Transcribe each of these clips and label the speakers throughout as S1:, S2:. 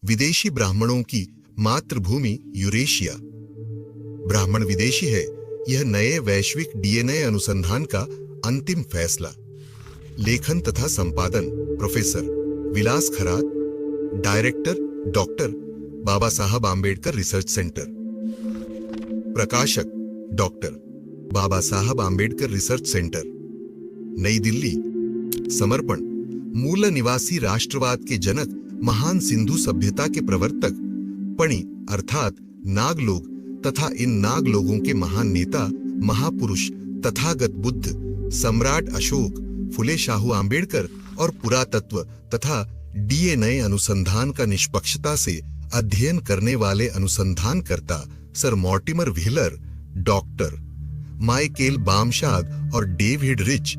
S1: विदेशी ब्राह्मणों की मातृभूमि यूरेशिया। ब्राह्मण विदेशी है, यह नए वैश्विक डीएनए अनुसंधान का अंतिम फैसला। लेखन तथा संपादन प्रोफेसर विलास खरात, डायरेक्टर डॉक्टर बाबा साहब आंबेडकर रिसर्च सेंटर, प्रकाशक डॉक्टर बाबा साहब आंबेडकर रिसर्च सेंटर, नई दिल्ली। समर्पण मूल निवासी राष्ट्रवाद के जनक, महान सिंधु सभ्यता के प्रवर्तक, पणि अर्थात नाग लोग तथा इन नाग लोगों के महान नेता, महापुरुष तथागत बुद्ध, सम्राट अशोक, फुले शाहू आंबेडकर और पुरातत्व तथा डीएनए अनुसंधान का निष्पक्षता से अध्ययन करने वाले अनुसंधानकर्ता sir Mortimer Wheeler, doctor Michael Bamshad और डेविड रिच,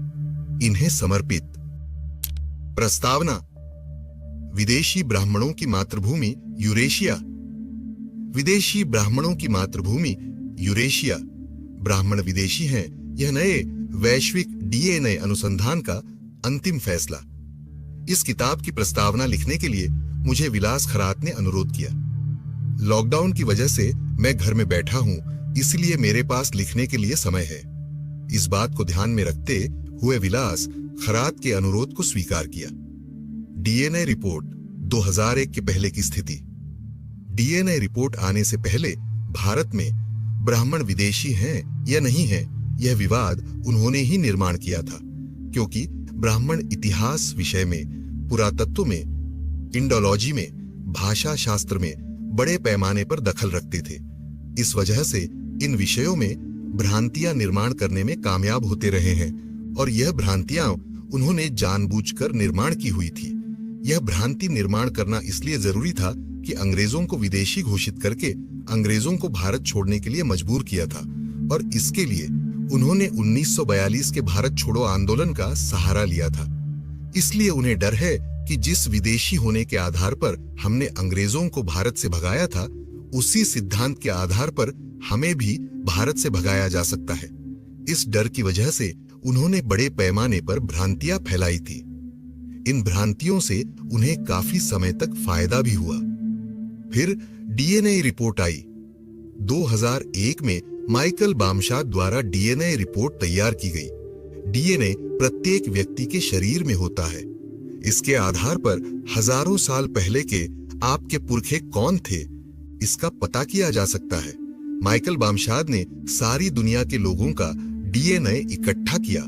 S1: इन्हें समर्पित। प्रस्तावना: विदेशी ब्राह्मणों की मातृभूमि यूरेशिया। विदेशी ब्राह्मणों की मातृभूमि यूरेशिया। ब्राह्मण विदेशी हैं, यह नए वैश्विक डीएनए अनुसंधान का अंतिम फैसला। इस किताब की प्रस्तावना लिखने के लिए मुझे विलास खरात ने अनुरोध किया। लॉकडाउन की वजह से मैं घर में बैठा हूं, इसलिए मेरे पास लिखने के लिए समय है। इस बात को ध्यान में रखते हुए विलास खरात के अनुरोध को स्वीकार किया। डीएनए रिपोर्ट 2001 के पहले की स्थिति। डीएनए रिपोर्ट आने से पहले भारत में ब्राह्मण विदेशी हैं या नहीं हैं, यह विवाद उन्होंने ही निर्माण किया था, क्योंकि ब्राह्मण इतिहास विषय में, पुरातत्व में, इंडोलॉजी में, भाषा शास्त्र में बड़े पैमाने पर दखल रखते थे। इस वजह से इन विषयों में भ्रांतियां निर्माण करने में कामयाब होते रहे हैं और यह भ्रांतियां उन्होंने जानबूझकर निर्माण की हुई थी। यह भ्रांति निर्माण करना इसलिए जरूरी था कि अंग्रेजों को विदेशी घोषित करके अंग्रेजों को भारत छोड़ने के लिए मजबूर किया था और इसके लिए उन्होंने 1942 के भारत छोड़ो आंदोलन का सहारा लिया था। इसलिए उन्हें डर है कि जिस विदेशी होने के आधार पर हमने अंग्रेजों को भारत से भगाया था, उसी सिद्धांत के आधार पर हमें भी भारत से भगाया जा सकता है। इस डर की वजह से उन्होंने बड़े पैमाने पर भ्रांतियां फैलाई थी। इन भ्रांतियों से उन्हें काफी समय तक फायदा भी हुआ। फिर डीएनए रिपोर्ट आई। 2001 में माइकल बामशाद द्वारा डीएनए रिपोर्ट तैयार की गई। डीएनए प्रत्येक व्यक्ति के शरीर में होता है। इसके आधार पर हजारों साल पहले के आपके पुरखे कौन थे, इसका पता किया जा सकता है। माइकल बामशाद ने सारी दुनिया के लोगों का डीएनए इकट्ठा किया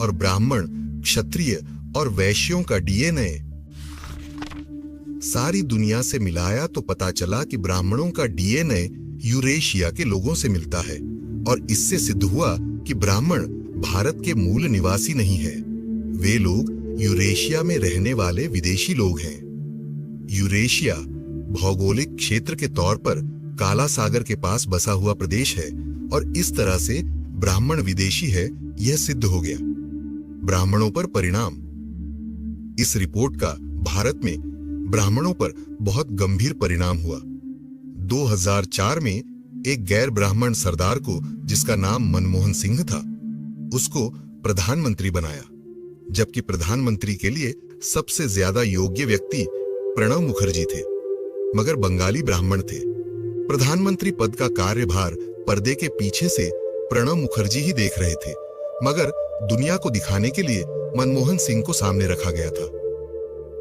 S1: और ब्राह्मण, क्षत्रिय और वैश्यों का डीएनए सारी दुनिया से मिलाया तो पता चला कि ब्राह्मणों का डीएनए यूरेशिया के लोगों से मिलता है और इससे सिद्ध हुआ कि ब्राह्मण भारत के मूल निवासी नहीं है। वे लोग यूरेशिया में रहने वाले विदेशी लोग हैं। यूरेशिया भौगोलिक क्षेत्र के तौर पर काला सागर के पास बसा हुआ प्रदेश है और इस तरह से ब्राह्मण विदेशी है, यह सिद्ध हो गया। ब्राह्मणों पर परिणाम। इस रिपोर्ट का भारत में ब्राह्मणों पर बहुत गंभीर परिणाम हुआ। 2004 में एक गैर ब्राह्मण सरदार को, जिसका नाम मनमोहन सिंह था, उसको प्रधानमंत्री बनाया, जबकि प्रधानमंत्री के लिए सबसे ज्यादा योग्य व्यक्ति प्रणब मुखर्जी थे, मगर बंगाली ब्राह्मण थे। प्रधानमंत्री पद का कार्यभार पर्दे के पीछे से प्रणब मुखर्जी ही देख रहे थे, मगर दुनिया को दिखाने के लिए मनमोहन सिंह को सामने रखा गया था।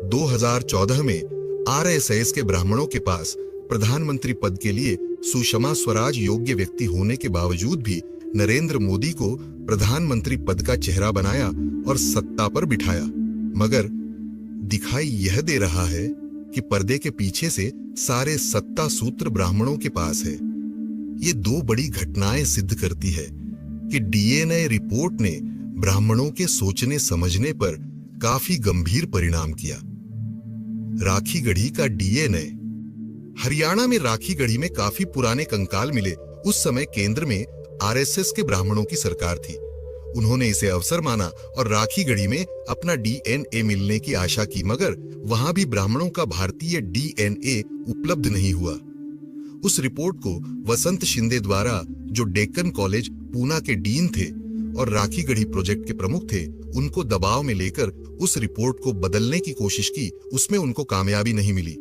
S1: 2014 में आरएसएस के ब्राह्मणों के पास प्रधानमंत्री पद के लिए सुषमा स्वराज योग्य व्यक्ति होने के बावजूद भी नरेंद्र मोदी को प्रधानमंत्री पद का चेहरा बनाया और सत्ता पर बिठाया, मगर दिखाई यह दे रहा है कि पर्दे के पीछे से सारे सत्ता सूत्र ब्राह्मणों के पास है। ये दो बड़ी घटनाएं सिद्ध करती है कि डीएनए रिपोर्ट ने ब्राह्मणों के सोचने समझने पर काफी गंभीर परिणाम किया। राखीगढ़ी का डीएनए। हरियाणा में राखीगढ़ी में काफी पुराने कंकाल मिले। उस समय केंद्र में आरएसएस के ब्राह्मणों की सरकार थी। उन्होंने इसे अवसर माना और राखीगढ़ी में अपना डीएनए मिलने की आशा की, मगर वहां भी ब्राह्मणों का भारतीय डीएनए उपलब्ध नहीं हुआ। उस रिपोर्ट को वसंत शिंदे द्वारा, जो डेक्कन कॉलेज पूना के डीन थे और राखीगढ़ी प्रोजेक्ट के प्रमुख थे, उनको दबाव में लेकर उस रिपोर्ट को बदलने की कोशिश की। उसमें उनको कामयाबी नहीं मिली।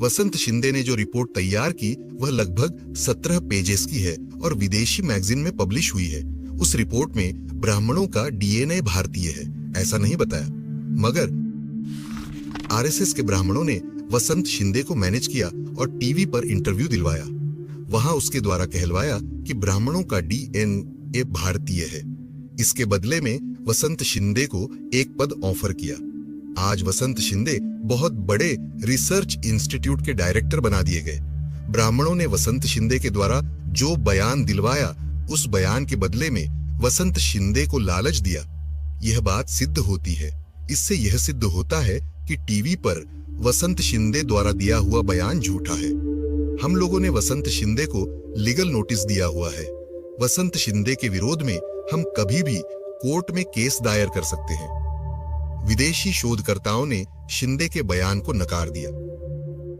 S1: वसंत शिंदे ने जो रिपोर्ट तैयार की वह लगभग 17 पेजेस की है और विदेशी मैगजीन में पब्लिश हुई है। उस रिपोर्ट में ब्राह्मणों का डीएनए भारतीय है ऐसा नहीं बताया, मगर आरएसएस के ब्राह्मणों ने वसंत शिंदे को मैनेज किया और टीवी पर इंटरव्यू दिलवाया। वहां उसके द्वारा कहलवाया कि ब्राह्मणों का डीएनए भारतीय है। इसके बदले में वसंत शिंदे को एक पद ऑफर किया। आज वसंत शिंदे बहुत बड़े रिसर्च इंस्टीट्यूट के डायरेक्टर बना दिए गए। ब्राह्मणों ने वसंत शिंदे के द्वारा जो बयान दिलवाया उस बयान के बदले में वसंत शिंदे को लालच दिया। यह बात सिद्ध होती है। इससे यह सिद्ध होता है कि टीवी पर वसंत शिंदे द्वारा दिया हुआ बयान झूठा है। हम लोगों ने वसंत शिंदे को लीगल नोटिस दिया हुआ है। वसंत शिंदे के विरोध में हम कभी भी कोर्ट में केस दायर कर सकते हैं। विदेशी शोधकर्ताओं ने शिंदे के बयान को नकार दिया।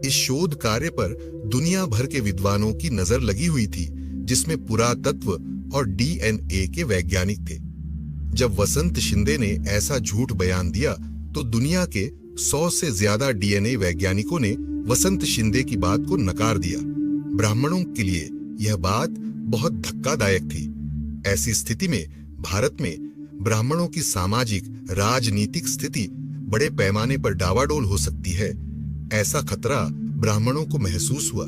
S1: इस शोध कार्य पर दुनिया भर के विद्वानों की नजर लगी हुई थी, जिसमें पुरातत्व और डीएनए के वैज्ञानिक थे। जब वसंत शिंदे ने ऐसा झूठ बयान दिया तो दुनिया के 100 से ज्यादा डीएनए वैज्ञानिकों ने वसंत शिंदे की बात को नकार दिया। ब्राह्मणों के लिए यह बात बहुत धक्कादायक थी। ऐसी स्थिति में भारत में ब्राह्मणों की सामाजिक राजनीतिक स्थिति बड़े पैमाने पर डावाडोल हो सकती है, ऐसा खतरा ब्राह्मणों को महसूस हुआ।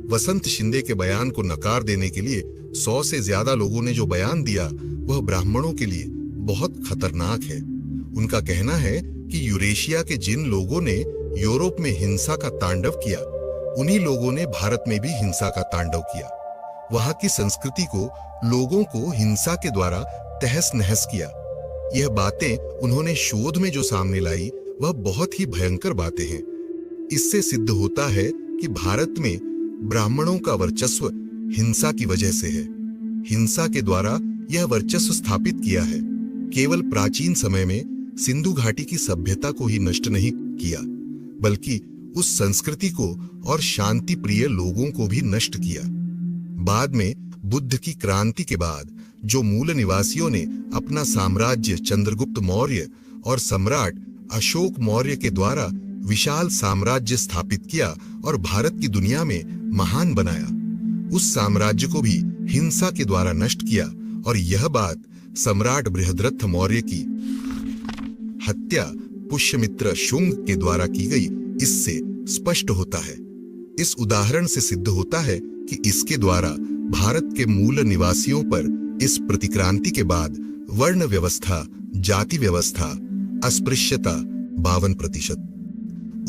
S1: वसंत शिंदे के बयान को नकार देने के लिए 100 से ज्यादा लोगों ने जो बयान दिया वह ब्राह्मणों के लिए बहुत खतरनाक है। उनका कहना है कि यूरेशिया के जिन लोगों ने यूरोप में हिंसा का तांडव किया, उन्हीं लोगों ने भारत में भी हिंसा का तांडव किया। वहां की संस्कृति को, लोगों को हिंसा के द्वारा तहस नहस किया। यह बातें उन्होंने शोध में जो सामने लाई वह बहुत ही भयंकर बातें हैं। इससे सिद्ध होता है कि भारत में ब्राह्मणों का वर्चस्व हिंसा की वजह से है। हिंसा के द्वारा यह वर्चस्व स्थापित किया है। केवल प्राचीन समय में सिंधु घाटी की सभ्यता को ही नष्ट नहीं किया, बल्कि उस संस्कृति को और शांति प्रिय लोगों को भी नष्ट किया। बाद में बुद्ध की क्रांति के बाद जो मूल निवासियों ने अपना साम्राज्य चंद्रगुप्त मौर्य और सम्राट अशोक मौर्य के द्वारा विशाल साम्राज्य स्थापित किया और भारत की दुनिया में महान बनाया, उस साम्राज्य को भी हिंसा के द्वारा नष्ट किया। और यह बात सम्राट बृहद्रथ मौर्य की हत्या पुष्यमित्र शुंग के द्वारा की गई इससे स्पष्ट होता है। इस उदाहरण से सिद्ध होता है कि इसके द्वारा भारत के मूल निवासियों पर इस प्रतिक्रांति के बाद वर्ण व्यवस्था, जाति व्यवस्था, अस्पृश्यता 52%,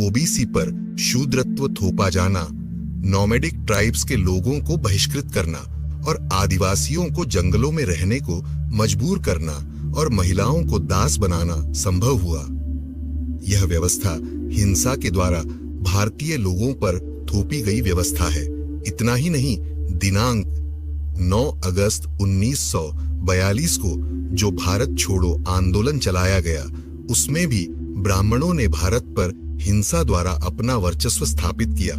S1: ओबीसी पर शूद्रत्व थोपा जाना, नोमैडिक ट्राइब्स के लोगों को बहिष्कृत करना और आदिवासियों को जंगलों में रहने को मजबूर करना और महिलाओं को दास बनाना संभव हुआ। यह व्यवस्था हिंसा के द्वारा भारतीय लोगों पर थोपी गई व्यवस्था है। इतना ही नहीं, दिनांक 9 अगस्त 1942 को जो भारत छोड़ो आंदोलन चलाया गया, उसमें भी ब्राह्मणों ने भारत पर हिंसा द्वारा अपना वर्चस्व स्थापित किया।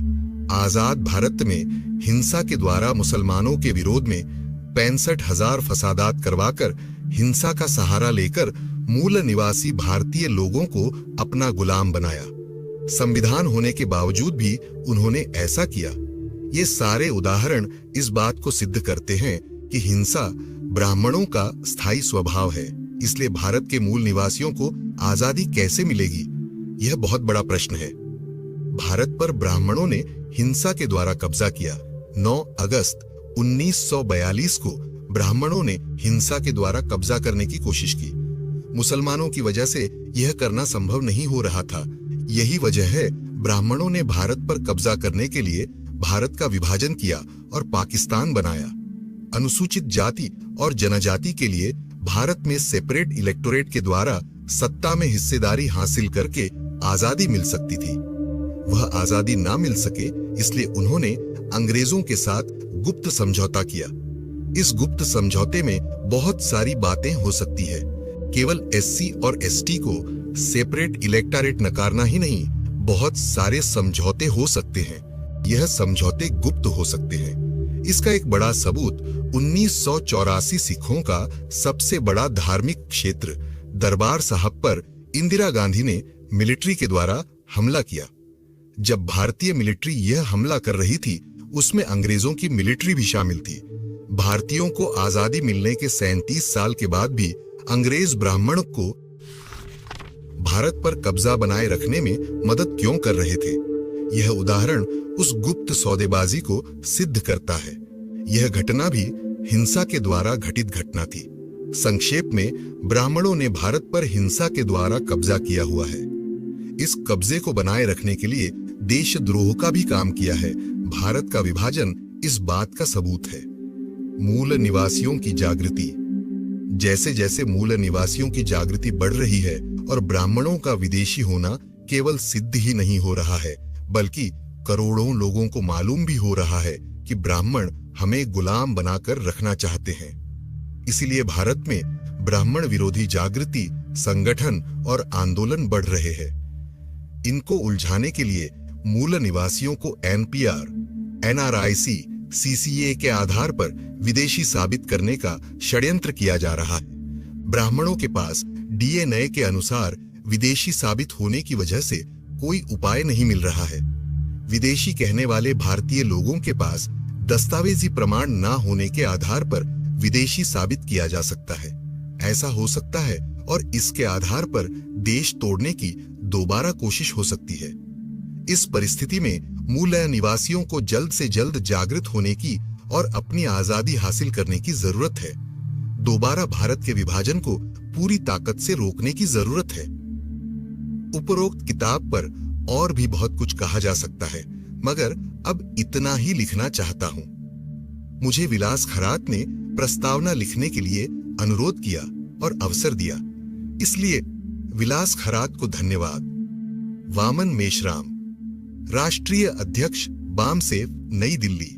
S1: आजाद भारत में हिंसा के द्वारा मुसलमानों के विरोध में 65,000 फसादात करवाकर हिंसा का सहारा लेकर मूल निवासी भारतीय लोगों को अपना गुलाम बनाया। संविधान होने के बावजूद भी उन्होंने ऐसा किया। ये सारे उदाहरण इस बात को सिद्ध करते हैं कि हिंसा ब्राह्मणों का स्थायी स्वभाव है। इसलिए भारत के मूल निवासियों को आजादी कैसे मिलेगी, यह बहुत बड़ा प्रश्न है। भारत पर ब्राह्मणों ने हिंसा के द्वारा कब्जा किया। 9 अगस्त 1942 को ब्राह्मणों ने हिंसा के द्वारा कब्जा करने की कोशिश की। मुसलमानों की वजह से यह करना संभव नहीं हो रहा था। यही वजह है ब्राह्मणों ने भारत पर कब्जा करने के लिए भारत का विभाजन किया और पाकिस्तान बनाया। अनुसूचित जाति और जनजाति के लिए भारत में सेपरेट इलेक्टोरेट के द्वारा सत्ता में हिस्सेदारी हासिल करके आजादी मिल सकती थी। वह आजादी ना मिल सके, इसलिए उन्होंने अंग्रेजों के साथ गुप्त समझौता किया। इस गुप्त समझौते में बहुत सारी बातें हो सकती है। केवल एससी और एसटी को सेपरेट इलेक्टोरेट नकारना ही नहीं, बहुत सारे समझौते हो सकते हैं। यह समझौते गुप्त हो सकते हैं। इसका एक बड़ा सबूत 1984 सिखों का सबसे बड़ा धार्मिक क्षेत्र दरबार साहब पर इंदिरा गांधी ने मिलिट्री के द्वारा हमला किया। जब भारतीय मिलिट्री यह हमला कर रही थी, उसमें अंग्रेजों की मिलिट्री भी शामिल थी। भारतीयों को आजादी मिलने के 37 साल के बाद भी अंग्रेज ब्राह्मणों को भारत पर कब्जा बनाए रखने में मदद क्यों कर रहे थे? यह उदाहरण उस गुप्त सौदेबाजी को सिद्ध करता है। यह घटना भी हिंसा के द्वारा घटित घटना थी। संक्षेप में, ब्राह्मणों ने भारत पर हिंसा के द्वारा कब्जा किया हुआ है। इस कब्जे को बनाए रखने के लिए देशद्रोह का भी काम किया है। भारत का विभाजन इस बात का सबूत है। मूल निवासियों की जागृति। जैसे जैसे मूल निवासियों की जागृति बढ़ रही है और ब्राह्मणों का विदेशी होना केवल सिद्ध ही नहीं हो रहा है, बल्कि करोड़ों लोगों को मालूम भी हो रहा है कि ब्राह्मण हमें गुलाम बनाकर रखना चाहते हैं। इसीलिए भारत में ब्राह्मण विरोधी जागृति, संगठन और आंदोलन बढ़ रहे हैं। इनको उलझाने के लिए मूल निवासियों को एनपीआर, एनआरआईसी, सीसीए के आधार पर विदेशी साबित करने का षड्यंत्र किया जा रहा है। ब्राह्मणों के पास डीएनए के अनुसार विदेशी साबित होने की वजह से कोई उपाय नहीं मिल रहा है। विदेशी कहने वाले भारतीय लोगों के पास दस्तावेजी प्रमाण ना होने के आधार पर विदेशी साबित किया जा सकता है। ऐसा हो सकता है और इसके आधार पर देश तोड़ने की दोबारा कोशिश हो सकती है। इस परिस्थिति में मूल निवासियों को जल्द से जल्द जागृत होने की और अपनी आजादी हासिल करने की जरूरत है। दोबारा भारत के विभाजन को पूरी ताकत से रोकने की जरूरत है। उपरोक्त किताब पर और भी बहुत कुछ कहा जा सकता है, मगर अब इतना ही लिखना चाहता हूं। मुझे विलास खरात ने प्रस्तावना लिखने के लिए अनुरोध किया और अवसर दिया, इसलिए विलास खरात को धन्यवाद। वामन मेश्राम, राष्ट्रीय अध्यक्ष, बामसेफ, नई दिल्ली।